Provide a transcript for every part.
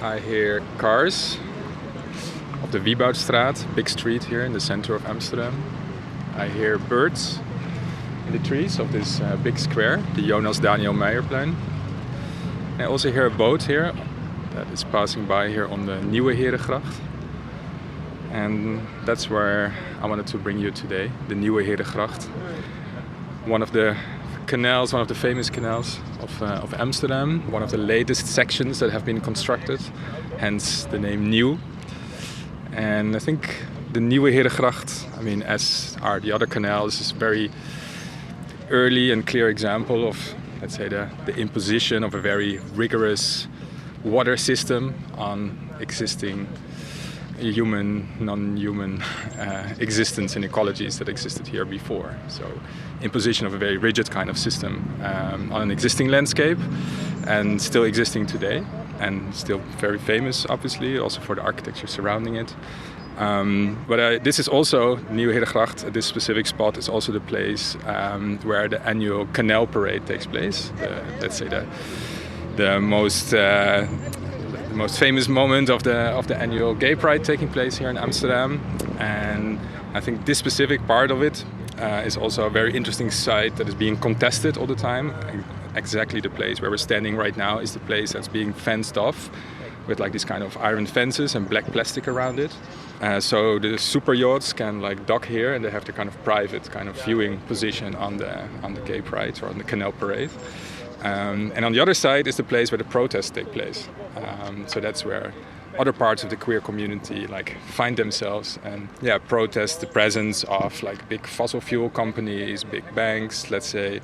I hear cars of the Wieboudstraat, big street here in the center of Amsterdam. I hear birds in the trees of this big square, the Jonas Daniel Meijerplein. I also hear a boat here that is passing by here on the Nieuwe Herengracht. And that's where I wanted to bring you today, the Nieuwe Herengracht. One of the canals, one of the famous canals of Amsterdam, one of the latest sections that have been constructed, hence the name Nieuw. And I think the Nieuwe Herengracht, I mean, as are the other canals, is a very early and clear example of, let's say, the imposition of a very rigorous water system on existing human, non-human existence in ecologies that existed here before. So imposition of a very rigid kind of system on an existing landscape and still existing today and still very famous, obviously, also for the architecture surrounding it. But this is also, Nieuwe Herengracht, this specific spot is also the place where the annual Canal Parade takes place. Let's say the most famous moment of the annual Gay Pride taking place here in Amsterdam. And I think this specific part of it is also a very interesting site that is being contested all the time. Exactly the place where we're standing right now is the place that's being fenced off with like these kind of iron fences and black plastic around it. So the super yachts can like dock here and they have the kind of private kind of viewing position on the Gay Pride or on the Canal Parade. And on the other side is the place where the protests take place. So that's where other parts of the queer community like find themselves and protest the presence of like big fossil fuel companies, big banks, let's say,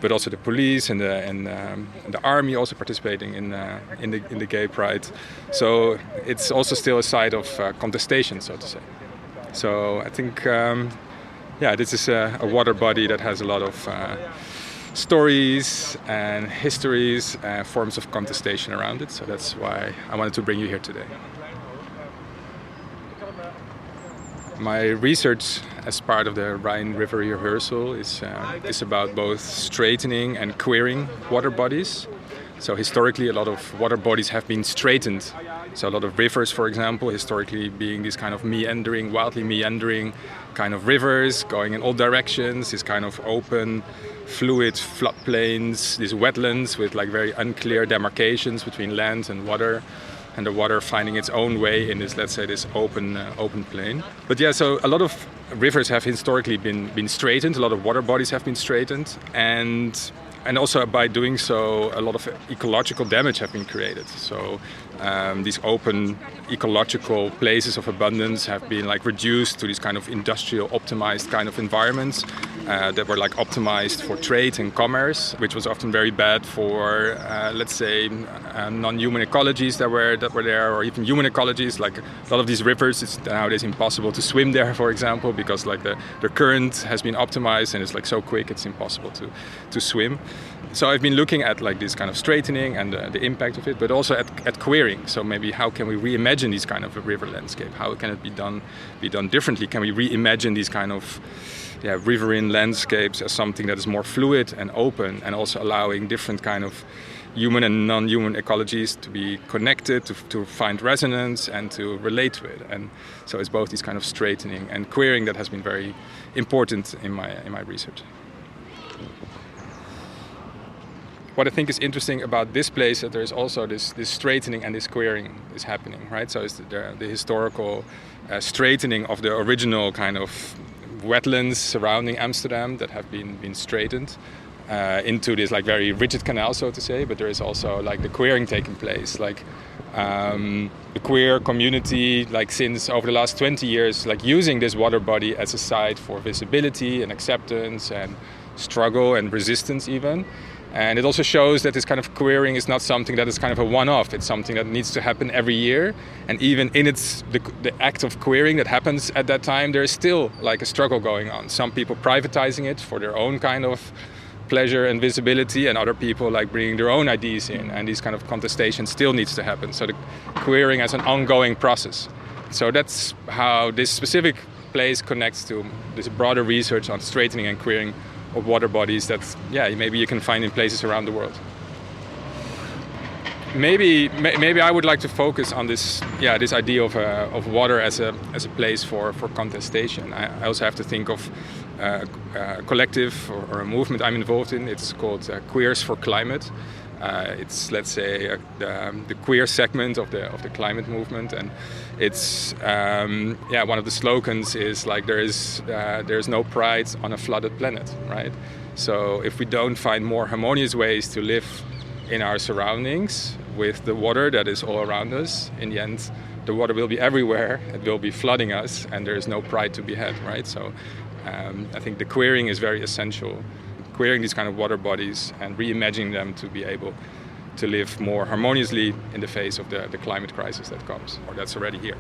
but also the police and the army also participating in the Gay Pride. So it's also still a site of contestation, so to say. So I think this is a water body that has a lot of stories and histories, forms of contestation around it. So that's why I wanted to bring you here today. My research as part of the Rhine River rehearsal is about both straightening and queering water bodies. So historically a lot of water bodies have been straightened. So a lot of rivers, for example, historically being these kind of meandering, wildly meandering kind of rivers going in all directions, these kind of open, fluid floodplains, these wetlands with like very unclear demarcations between land and water. And the water finding its own way in this, let's say, this open plain. But yeah, so a lot of rivers have historically been straightened. A lot of water bodies have been straightened, and also by doing so, a lot of ecological damage have been created. So these open ecological places of abundance have been like reduced to these kind of industrial optimized kind of environments that were like optimized for trade and commerce, which was often very bad for let's say non-human ecologies that were there, or even human ecologies. Like a lot of these rivers, it's nowadays impossible to swim there, for example, because like the current has been optimized and it's like so quick it's impossible to swim. So I've been looking at like this kind of straightening and the impact of it, but also at queering. So maybe how can we reimagine these kind of a river landscape? How can it be done differently? Can we reimagine these kind of riverine landscapes as something that is more fluid and open, and also allowing different kind of human and non-human ecologies to be connected, to find resonance and to relate to it. And so it's both this kind of straightening and queering that has been very important in my research. What I think is interesting about this place that there is also this straightening and this queering is happening, right? So it's the historical straightening of the original kind of wetlands surrounding Amsterdam that have been straightened into this like very rigid canal, so to say. But there is also like the queering taking place, like the queer community, like since over the last 20 years, like using this water body as a site for visibility and acceptance and struggle and resistance even. And it also shows that this kind of queering is not something that is kind of a one-off. It's something that needs to happen every year. And even in the act of queering that happens at that time, there is still like a struggle going on. Some people privatizing it for their own kind of pleasure and visibility, and other people like bringing their own ideas in. And these kind of contestation still needs to happen. So the queering as an ongoing process. So that's how this specific place connects to this broader research on straightening and queering of water bodies that maybe you can find in places around the world. maybe I would like to focus on this idea of water as a place for contestation. I also have to think of a collective or a movement I'm involved in. It's called Queers for Climate. It's, let's say, the queer segment of the climate movement, and it's one of the slogans is like there's no pride on a flooded planet, right? So if we don't find more harmonious ways to live in our surroundings with the water that is all around us, in the end the water will be everywhere, it will be flooding us, and there is no pride to be had, right? So I think the queering is very essential, queering these kind of water bodies and reimagining them to be able to live more harmoniously in the face of the climate crisis that comes, or that's already here.